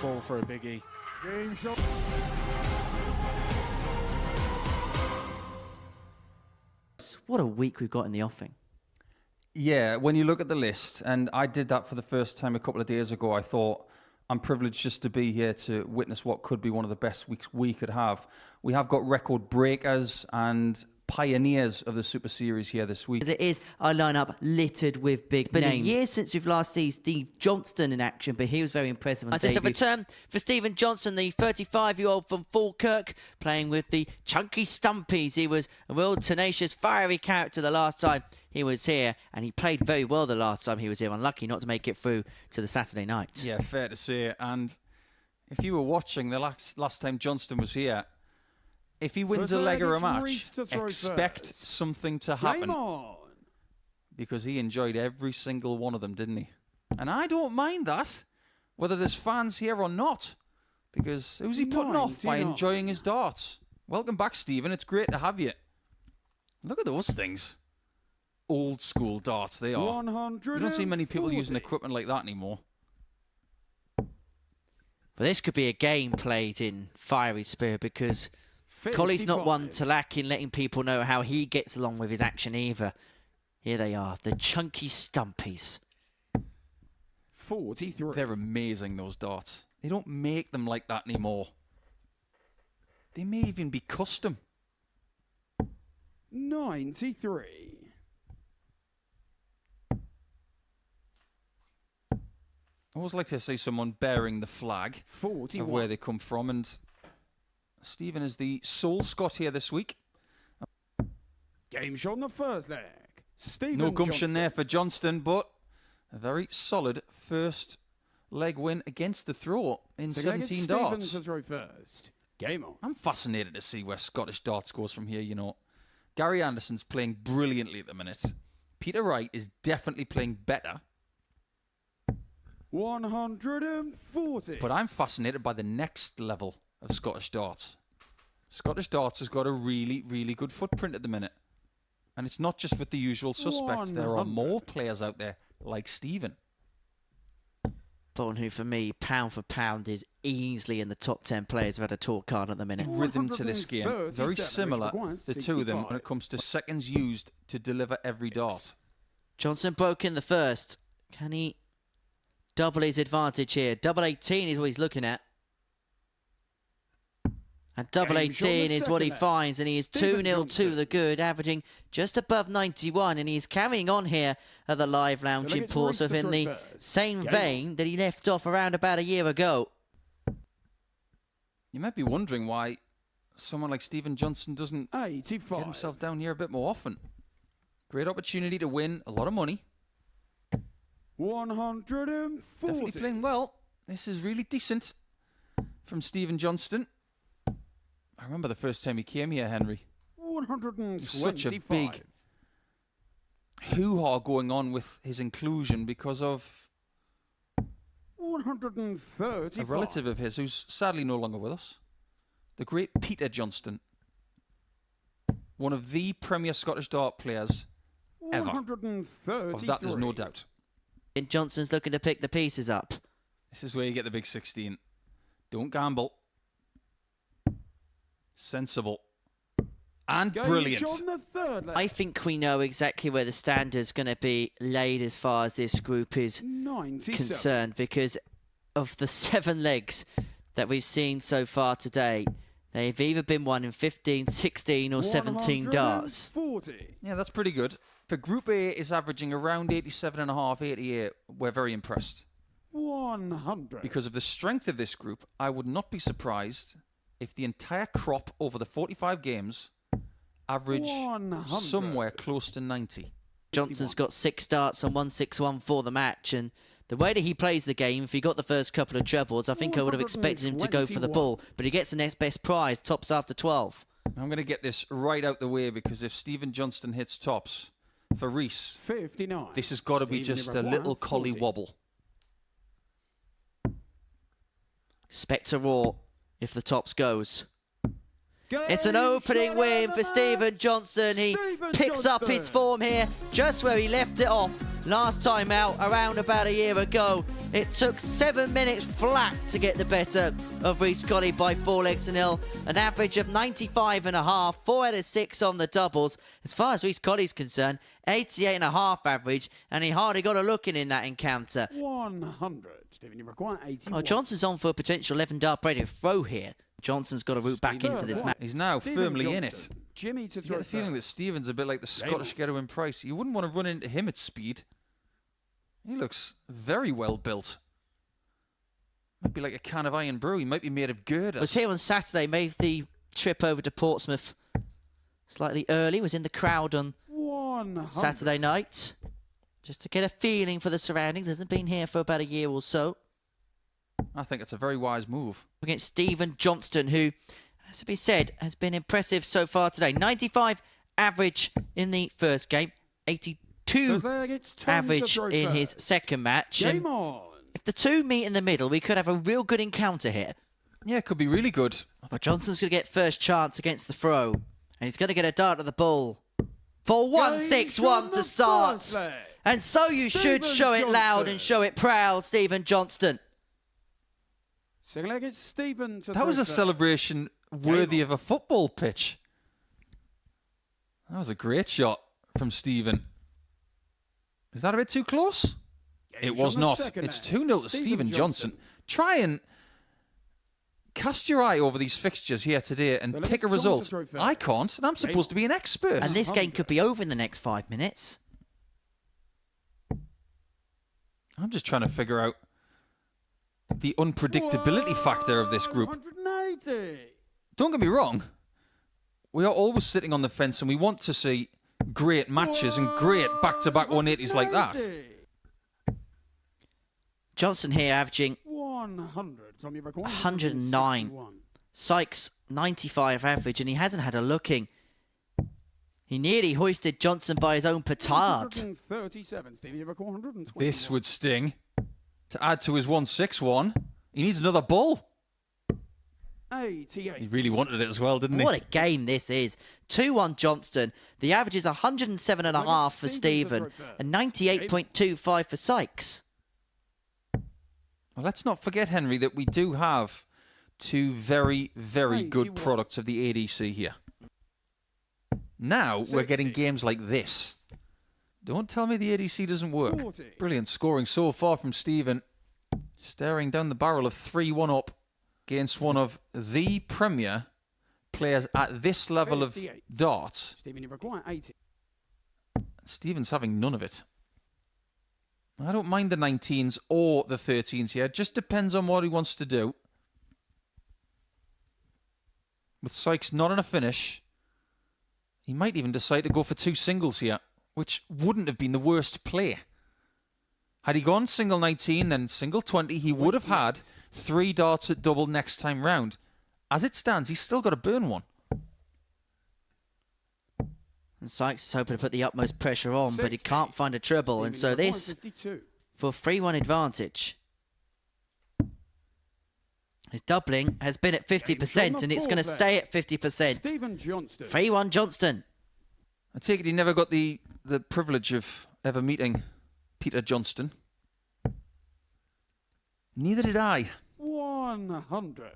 ball for a biggie. What a week we've got in the offing. Yeah, when you look at the list, and I did that for the first time a couple of days ago, I thought, I'm privileged just to be here to witness what could be one of the best weeks we could have. We have got record breakers and pioneers of the Super Series here this week. As it is, our lineup littered with big names. It's been a year since we've last seen Steve Johnstone in action, but he was very impressive on debut. It's a return for Stephen Johnstone, the 35-year-old from Falkirk, playing with the chunky Stumpies. He was a real tenacious, fiery character the last time he was here, and he played very well the last time he was here. Unlucky not to make it through to the Saturday night. Yeah, fair to say. And if you were watching the last time Johnstone was here, if he wins a leg or a match, expect something to happen. Because he enjoyed every single one of them, didn't he? And I don't mind that, whether there's fans here or not. Because who's he putting off by enjoying his darts? Welcome back, Stephen. It's great to have you. Look at those things. Old school darts they are. You don't see many people using equipment like that anymore. But this could be a game played in fiery spirit, because Colley's not one to lack in letting people know how he gets along with his action either. Here they are, the chunky Stumpies. 43. They're amazing, those darts. They don't make them like that anymore. They may even be custom. 93. I always like to see someone bearing the flag 41. of where they come from, and Stephen is the sole Scot here this week. Game shot on the first leg. Stephen No gumption Johnstone. there for Johnstone, but a very solid first leg win against the throw in 17 darts. Stevens to throw first. Game on. I'm fascinated to see where Scottish darts goes from here, you know. Gary Anderson's playing brilliantly at the minute. Peter Wright is definitely playing better. 140. But I'm fascinated by the next level of Scottish darts. Scottish darts has got a really, really good footprint at the minute. And it's not just with the usual suspects. There are more players out there like Stephen. Someone who, for me, pound for pound, is easily in the top 10 players who've had a tour card at the minute. Rhythm to this game. Very similar, the two of them, when it comes to seconds used to deliver every dart. Johnstone broke in the first. Can he double his advantage here? Double 18 is what he's looking at. And double 18 is what he finds, and he is 2-0 to the good, averaging just above 91, and he's carrying on here at the Live Lounge in Portsmouth in the same vein that he left off around about a year ago. You might be wondering why someone like Stephen Johnstone doesn't 85. get himself down here a bit more often. Great opportunity to win a lot of money. 140. Definitely playing well. This is really decent from Stephen Johnstone. I remember the first time he came here, Henry. 125. Such a big hoo-ha going on with his inclusion because of 135. a relative of his who's sadly no longer with us. The great Peter Johnstone. One of the premier Scottish dart players ever. 133. Of that there's no doubt. And Johnston's looking to pick the pieces up. This is where you get the big 16. Don't gamble. Sensible. And brilliant. I think we know exactly where the standard's going to be laid as far as this group is 97. concerned, because of the 7 legs that we've seen so far today, they've either been won in 15, 16 or 17 darts. 140. Yeah, that's pretty good. For Group A is averaging around 87.5, 88. We're very impressed. 100. Because of the strength of this group, I would not be surprised if the entire crop over the 45 games average 100. somewhere close to 90. Johnston's got 6 darts and 161 for the match, and the way that he plays the game, if he got the first couple of trebles, I think I would have expected him to go for the ball, but he gets the next best prize, tops after 12. I'm going to get this right out the way, because if Stephen Johnstone hits tops for Reese, 59. this has got to be just a little collie wobble. Spectre Raw if the tops goes. It's an opening win for Stephen Johnstone. He picks up his form here just where he left it off last time out around about a year ago. It took 7 minutes flat to get the better of Rhys Colley by 4-0. An average of 95.5, 4 out of 6 on the doubles. As far as Rhys Colley's concerned, 88.5 average, and he hardly got a look in that encounter. 100. Stephen, you require 81. Oh, Johnson's on for a potential 11-dart braided throw here. Johnson's got a route back into this match. He's now firmly in it. Johnston. Jimmy to You get the feeling that Stephen's a bit like the Scottish Ghetto Price. You wouldn't want to run into him at speed. He looks very well built. Might be like a can of iron brew. He might be made of girders. Was here on Saturday, made the trip over to Portsmouth slightly early, was in the crowd on 100. Saturday night, just to get a feeling for the surroundings. Hasn't been here for about a year or so. I think it's a very wise move. Against Stephen Johnstone, who, as to be said, has been impressive so far today. 95 average in the first game, 82 average in his second match. Game on. If the two meet in the middle, we could have a real good encounter here. Yeah, it could be really good. But Johnson's going to get first chance against the throw. And he's going to get a dart at the ball. For 1-6-1 to start. And so you should show it loud and show it proud, Stephen Johnstone. Single leg, it's Stephen to That was a celebration worthy of a football pitch. That was a great shot from Stephen. Is that a bit too close? It was not. It's 2-0 to Stephen Johnson. Try and cast your eye over these fixtures here today and pick a result. I can't, and I'm supposed to be an expert. And this game could be over in the next 5 minutes. I'm just trying to figure out the unpredictability factor of this group. 180. Don't get me wrong. We are always sitting on the fence and we want to see great matches and great back-to-back 180s like that. Johnson here averaging 109. Sykes 95 average, and he hasn't had a looking. He nearly hoisted Johnson by his own petard. 137. This would sting. To add to his 161, he needs another bull. 88. He really wanted it as well, didn't he? What a game this is. 2-1 Johnston. The average is 107.5 for Stephen and 98.25 for Sykes. Well, let's not forget, Henry, that we do have two very, very good products of the ADC here. Now we're getting games like this. Don't tell me the ADC doesn't work. 40. Brilliant scoring so far from Stephen. Staring down the barrel of 3-1 up against one of the premier players at this level of darts. Stephen, you require 80. Stephen's having none of it. I don't mind the 19s or the 13s here. It just depends on what he wants to do. With Sykes not on a finish, he might even decide to go for 2 singles here, which wouldn't have been the worst play. Had he gone single 19, then single 20, he would have had 3 darts at double next time round. As it stands, he's still got to burn one. And Sykes is hoping to put the utmost pressure on, but he can't find a treble. And so this, for a 3-1 advantage. His doubling has been at 50%, and it's going to stay at 50%. Stephen Johnstone. 3-1 Johnston. I take it he never got the privilege of ever meeting Peter Johnstone. Neither did I. 100.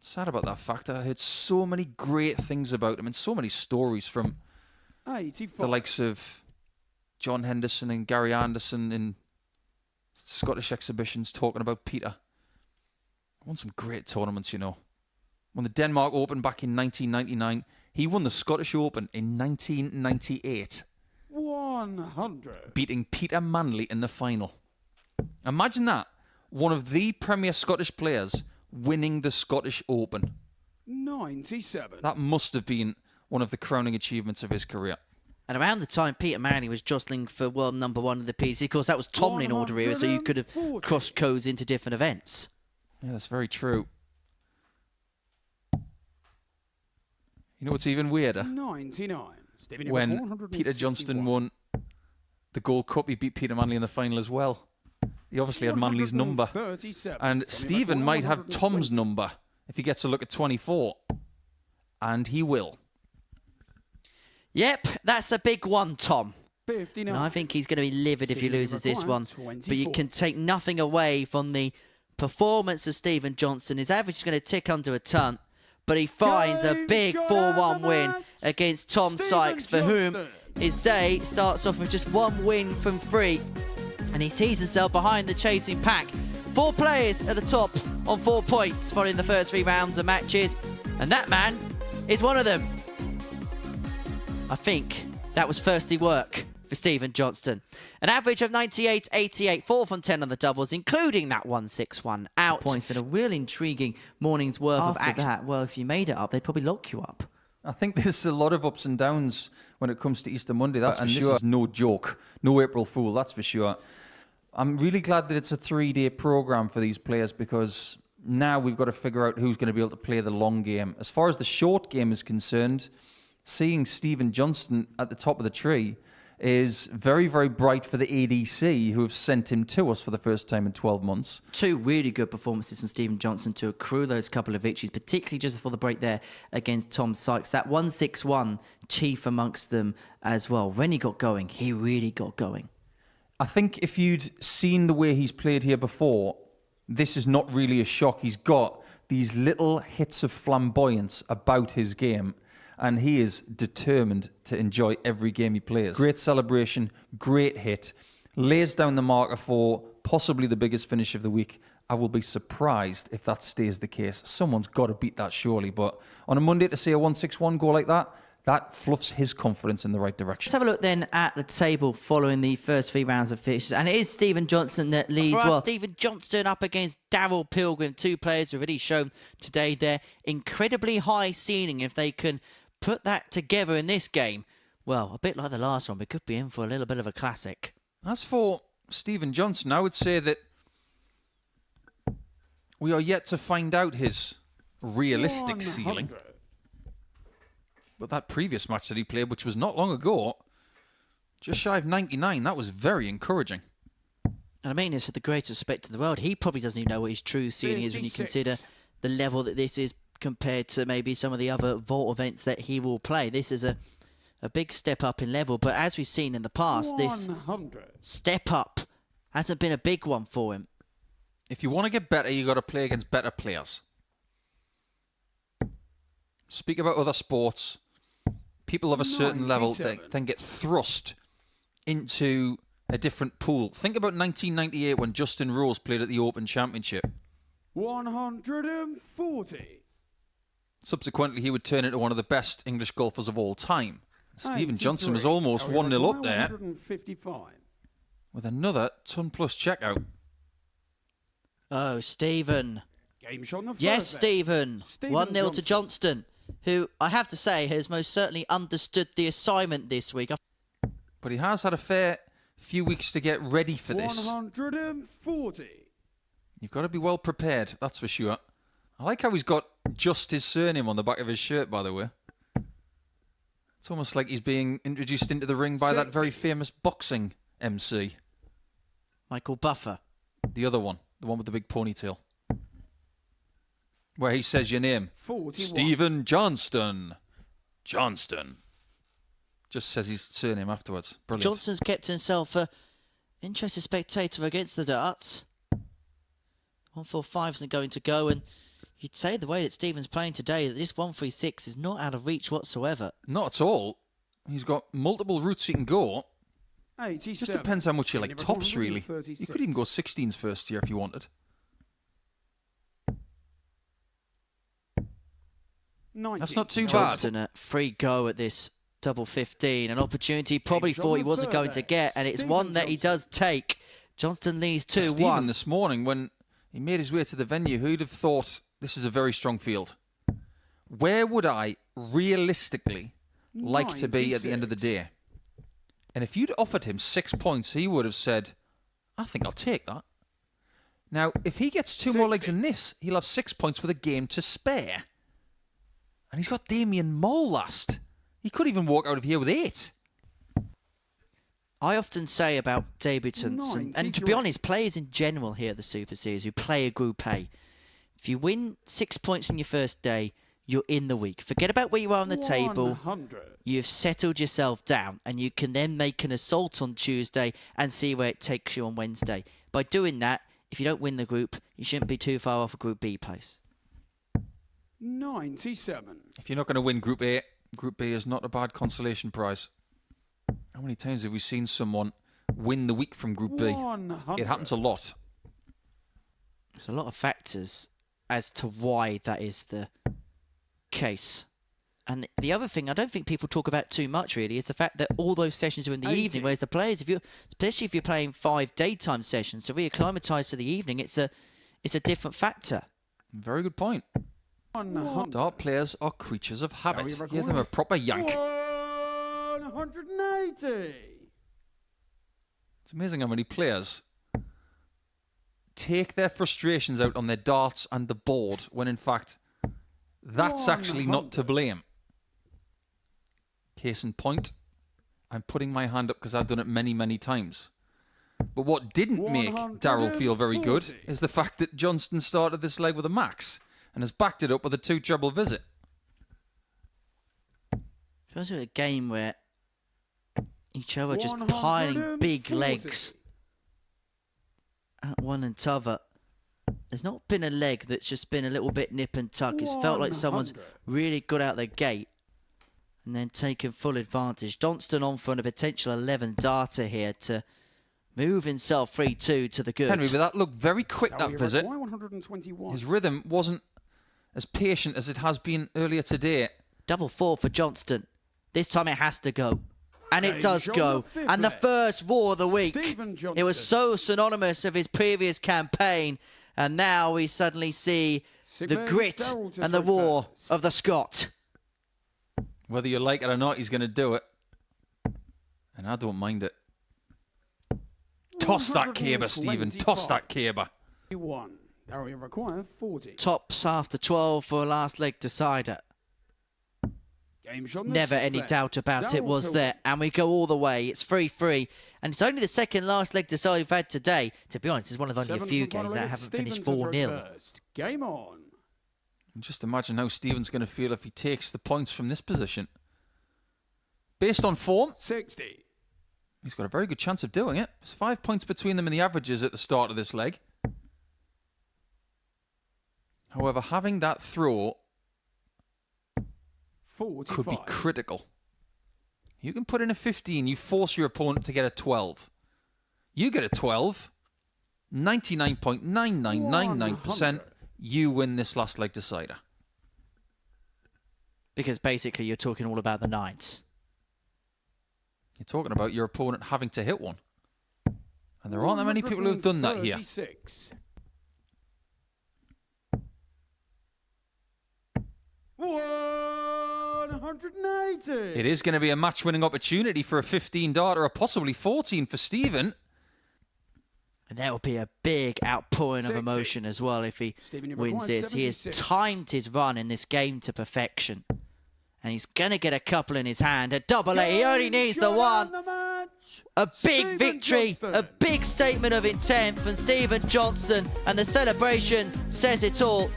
Sad about that fact. I heard so many great things about him and so many stories from 85. the likes of John Henderson and Gary Anderson in Scottish exhibitions talking about Peter. Won some great tournaments, you know. Won the Denmark Open back in 1999. He won the Scottish Open in 1998. 100. Beating Peter Manley in the final. Imagine that. One of the premier Scottish players winning the Scottish Open. 97. That must have been one of the crowning achievements of his career. And around the time Peter Manley was jostling for world #1 of the PDC, of course, that was Tomlin in order era, so you could have crossed codes into different events. Yeah, that's very true. You know what's even weirder? 99. Stephen, when Peter Johnstone won the Gold Cup, he beat Peter Manley in the final as well. He obviously had Manley's number. And Stephen might have Tom's number if he gets a look at 24. And he will. Yep, that's a big one, Tom. 59. And I think he's going to be livid if he Stephen loses this one. 24. But you can take nothing away from the performance of Stephen Johnstone. His average is going to tick under a ton, but he finds a big 4-1 win against Tom Sykes, for whom his day starts off with just 1 win from 3, and he sees himself behind the chasing pack. 4 players at the top on 4 points following the first 3 rounds of matches, and that man is one of them. I think that was thirsty work for Stephen Johnstone. An average of 98.88, 4 from 10 on the doubles, including that 1-6-1 out. Points, been a real intriguing morning's worth of action. That, well, if you made it up, they'd probably lock you up. I think there's a lot of ups and downs when it comes to Easter Monday. That's for sure. This is no joke, no April Fool, that's for sure. I'm really glad that it's a 3-day program for these players, because now we've got to figure out who's going to be able to play the long game. As far as the short game is concerned, seeing Stephen Johnstone at the top of the tree is very, very bright for the ADC, who have sent him to us for the first time in 12 months. 2 really good performances from Stephen Johnstone to accrue those couple of victories, particularly just before the break there against Tom Sykes. That 1-6-1 chief amongst them as well. When he got going, he really got going. I think if you'd seen the way he's played here before, this is not really a shock. He's got these little hits of flamboyance about his game, and he is determined to enjoy every game he plays. Great celebration, great hit, lays down the marker for possibly the biggest finish of the week. I will be surprised if that stays the case. Someone's got to beat that surely, but on a Monday to see a 1-6-1 goal like that, that fluffs his confidence in the right direction. Let's have a look then at the table following the first 3 rounds of fixtures. And it is Stephen Johnstone that leads. Well, Stephen Johnstone up against Daryl Pilgrim. 2 players have already shown today their incredibly high ceiling. If they can put that together in this game, well, a bit like the last one, we could be in for a little bit of a classic. As for Stephen Johnstone, I would say that we are yet to find out his realistic ceiling. But that previous match that he played, which was not long ago, just shy of 99, that was very encouraging. And I mean this with the greatest respect in the world. He probably doesn't even know what his true ceiling is when you consider the level that this is compared to maybe some of the other vault events that he will play. This is a big step up in level, but as we've seen in the past, 100. This step up hasn't been a big one for him. If you want to get better, you got to play against better players. Speak about other sports. People of a certain level then get thrust into a different pool. Think about 1998 when Justin Rose played at the Open Championship. 140. Subsequently, he would turn into one of the best English golfers of all time. Stephen Johnstone was almost 1-0 up there. 155. With another ton-plus checkout. Oh, Stephen. Game shot on the first. Yes, Stephen. 1-0 to Johnstone, who I have to say has most certainly understood the assignment this week. But he has had a fair few weeks to get ready for this. 140. You've got to be well prepared, that's for sure. I like how he's got just his surname on the back of his shirt, by the way. It's almost like he's being introduced into the ring by that very famous boxing MC. Michael Buffer. The other one, the one with the big ponytail. Where he says your name. 41. Stephen Johnstone. Johnstone. Just says his surname afterwards. Brilliant. Johnston's kept himself an interested spectator against the darts. 145 isn't going to go, and you'd say the way that Stephen's playing today that this 136 is not out of reach whatsoever. Not at all. He's got multiple routes he can go. 87. Just depends how much you like tops, really. You could even go 16s first year if you wanted. 90. That's not too bad. Johnston a free go at this double 15. An opportunity he probably thought he wasn't going to get, and it's one that he does take. Johnstone leads 2-1. Stephen this morning, when he made his way to the venue, who'd have thought this is a very strong field? Where would I realistically like to be at the end of the day? And if you'd offered him 6 points, he would have said, I think I'll take that. Now, if he gets 2 more legs in this, he'll have 6 points with a game to spare. And he's got Damien Moll last. He could even walk out of here with 8. I often say about debutants, and to be honest, players in general here at the Super Series who play a Group A, if you win 6 points from your first day, you're in the week. Forget about where you are on the table. 100. You've settled yourself down, and you can then make an assault on Tuesday and see where it takes you on Wednesday. By doing that, if you don't win the group, you shouldn't be too far off a Group B place. 97. If you're not going to win Group A, Group B is not a bad consolation prize. How many times have we seen someone win the week from Group B? 100. It happens a lot. There's a lot of factors as to why that is the case. And the other thing I don't think people talk about too much really is the fact that all those sessions are in the 80. evening, whereas the players, especially if you're playing 5 daytime sessions, to reacclimatise to the evening, it's a different factor. Very good point. 100. Dart players are creatures of habit. Are we Give them a proper yank. 180. It's amazing how many players take their frustrations out on their darts and the board when in fact that's actually not to blame. Case in point, I'm putting my hand up because I've done it many, many times. But what didn't make Daryl feel very good is the fact that Johnstone started this leg with a max and has backed it up with a 2-treble visit. Feels like a game where each other just piling big legs at one and t'other. There's not been a leg that's just been a little bit nip and tuck. It's felt like someone's really got out the gate and then taken full advantage. Johnstone on for a potential 11 darter here to move himself 3-2 to the good. Henry, but that looked very quick, that visit. 121. His rhythm wasn't as patient as it has been earlier today. Double 4 for Johnstone. This time it has to go. And it does go. And the first war of the week. It was so synonymous of his previous campaign. And now we suddenly see the grit and the war of the Scot. Whether you like it or not, he's going to do it. And I don't mind it. Toss that caber, Stephen. Toss that caber. Area require 40. Tops after 12 for a last leg decider. Never any doubt about it was there. And we go all the way. It's 3-3. And it's only the second last leg decider we've had today. To be honest, it's one of only a few games that haven't finished 4-0. Game on. Just imagine how Stephen's going to feel if he takes the points from this position. Based on form, 60. He's got a very good chance of doing it. There's 5 points between them in the averages at the start of this leg. However, having that throw 45. could be critical. You can put in a 15. You force your opponent to get a 12. You get a 12. 99.9999%. You win this last leg decider. Because basically you're talking all about the nines. You're talking about your opponent having to hit one. And there aren't that many people who have done that here. 180. It is going to be a match-winning opportunity for a 15-darter or possibly 14 for Stephen. And there will be a big outpouring of emotion as well if he wins this. He has timed his run in this game to perfection. And he's going to get a couple in his hand. A double eight. He only needs the one. A big victory. A big statement of intent from Stephen Johnstone. And the celebration says it all.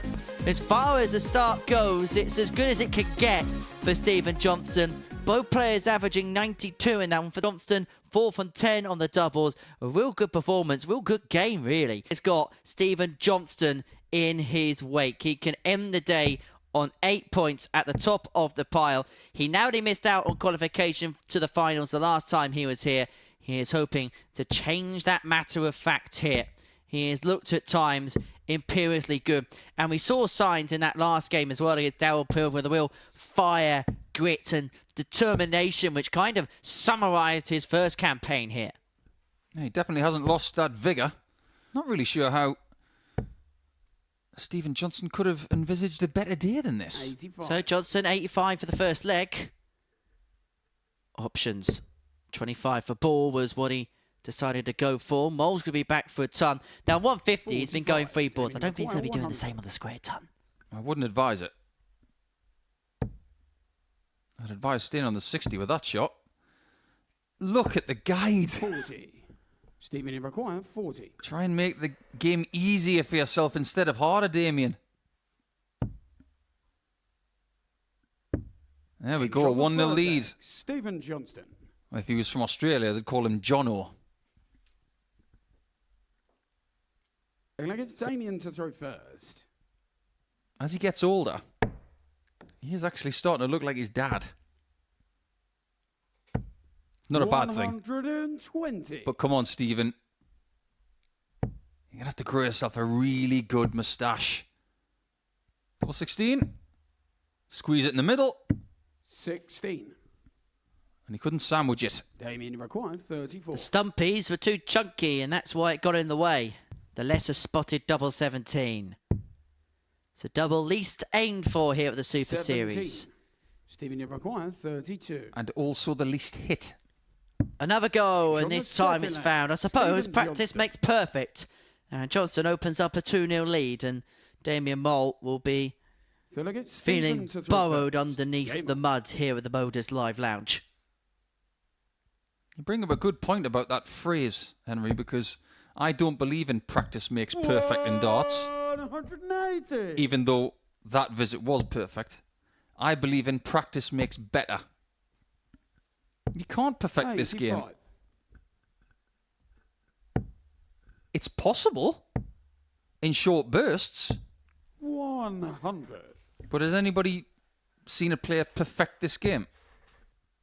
As far as the start goes, it's as good as it could get for Stephen Johnstone. Both players averaging 92 in that one for Johnstone. 4 from 10 on the doubles. A real good performance. Real good game, really. It's got Stephen Johnstone in his wake. He can end the day on 8 points at the top of the pile. He narrowly missed out on qualification to the finals the last time he was here. He is hoping to change that matter of fact here. He has looked at times imperiously good. And we saw signs in that last game as well against Daryl Pilgrim with a real fire, grit and determination, which kind of summarised his first campaign here. Yeah, he definitely hasn't lost that vigour. Not really sure how Stephen Johnstone could have envisaged a better day than this. 85. So Johnstone, 85 for the first leg. Options. 25 for ball was what he decided to go for. Mole's going to be back for a ton. Now 150, he's been going 3 boards. I don't think he's going to be doing the same on the square ton. I wouldn't advise it. I'd advise staying on the 60 with that shot. Look at the guide. 40. Stephen, you require 40. Try and make the game easier for yourself instead of harder, Damien. There we go, 1-0 lead. Stephen Johnstone. If he was from Australia, they'd call him Jono. Looking like it's Damien to throw first. As he gets older, he is actually starting to look like his dad. Not a bad thing. 120. But come on, Stephen. You're going to have to grow yourself a really good moustache. Double 16. Squeeze it in the middle. 16. And he couldn't sandwich it. Damien required 34. The stumpies were too chunky, and that's why it got in the way. The lesser spotted double 17. It's a double least aimed for here at the Super 17. Series. Stephen required 32. And also the least hit. Another go, and John this time it's found. I suppose Stephen practice Johnstone. makes perfect. And Johnstone opens up a 2-0 lead, and Damien Mole will be feeling burrowed underneath the mud here at the Modus Live Lounge. You bring up a good point about that phrase, Henry, because I don't believe in practice makes perfect in darts. 180. Even though that visit was perfect. I believe in practice makes better. You can't perfect this game. 85. It's possible in short bursts. 100. But has anybody seen a player perfect this game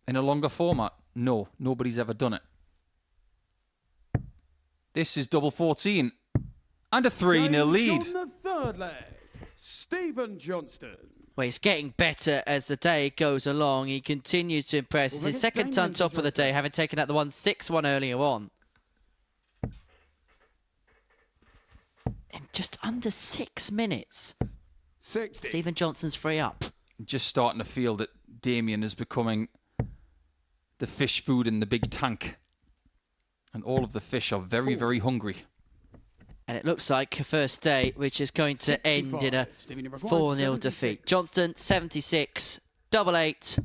in a longer format? No, nobody's ever done it. This is double 14 and a 3-0 lead. On the third leg, Stephen Johnstone. Well, he's getting better as the day goes along. He continues to impress. It's his second ton top of the day, having taken out the 1-6-1 earlier on. In just under 6 minutes, 60. Stephen Johnston's free up. Just starting to feel that Damien is becoming the fish food in the big tank. And all of the fish are very, very hungry. And it looks like a first day, which is going to end in a 4-0 defeat. Johnstone, 76, double 8.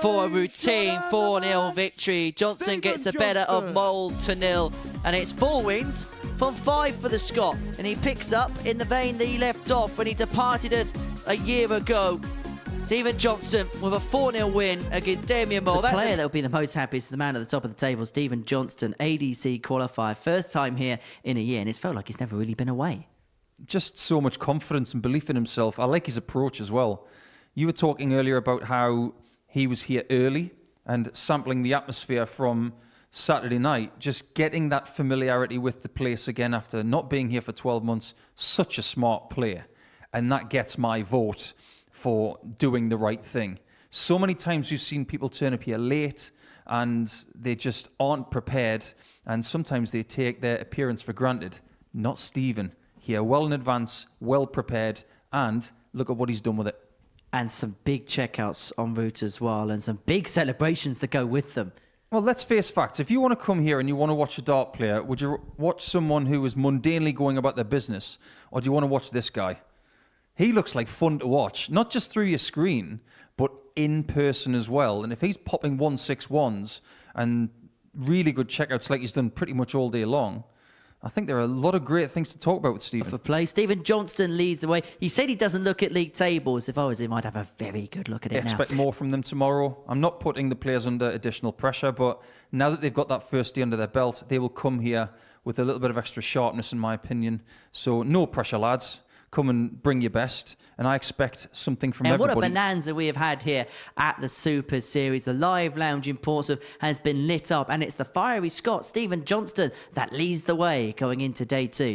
For a routine 4-0 victory. Johnstone gets the better of Mole to 0. And it's 4 wins from 5 for the Scot. And he picks up in the vein that he left off when he departed us a year ago. Stephen Johnstone with a 4-0 win against Damien Mole. The player that will be the most happy is the man at the top of the table, Stephen Johnstone, ADC qualifier. First time here in a year, and it's felt like he's never really been away. Just so much confidence and belief in himself. I like his approach as well. You were talking earlier about how he was here early and sampling the atmosphere from Saturday night, just getting that familiarity with the place again after not being here for 12 months. Such a smart player. And that gets my vote for doing the right thing. So many times we've seen people turn up here late and they just aren't prepared, and sometimes they take their appearance for granted. Not Stephen. Here well in advance, well prepared, and look at what he's done with it. And some big checkouts en route as well, and some big celebrations that go with them. Well, let's face facts. If you want to come here and you want to watch a dart player, would you watch someone who is mundanely going about their business, or do you want to watch this guy? He looks like fun to watch, not just through your screen, but in person as well. And if he's popping 1-6-1s and really good checkouts like he's done pretty much all day long, I think there are a lot of great things to talk about with Stephen. For play, Stephen Johnstone leads the way. He said he doesn't look at league tables. If I was him, I'd have a very good look at it now. Expect more from them tomorrow. I'm not putting the players under additional pressure, but now that they've got that first day under their belt, they will come here with a little bit of extra sharpness, in my opinion. So no pressure, lads. Come and bring your best, and I expect something from everybody. And what a bonanza we have had here at the Super Series. The live lounge in Portsmouth has been lit up, and it's the fiery Scot, Stephen Johnstone, that leads the way going into day 2.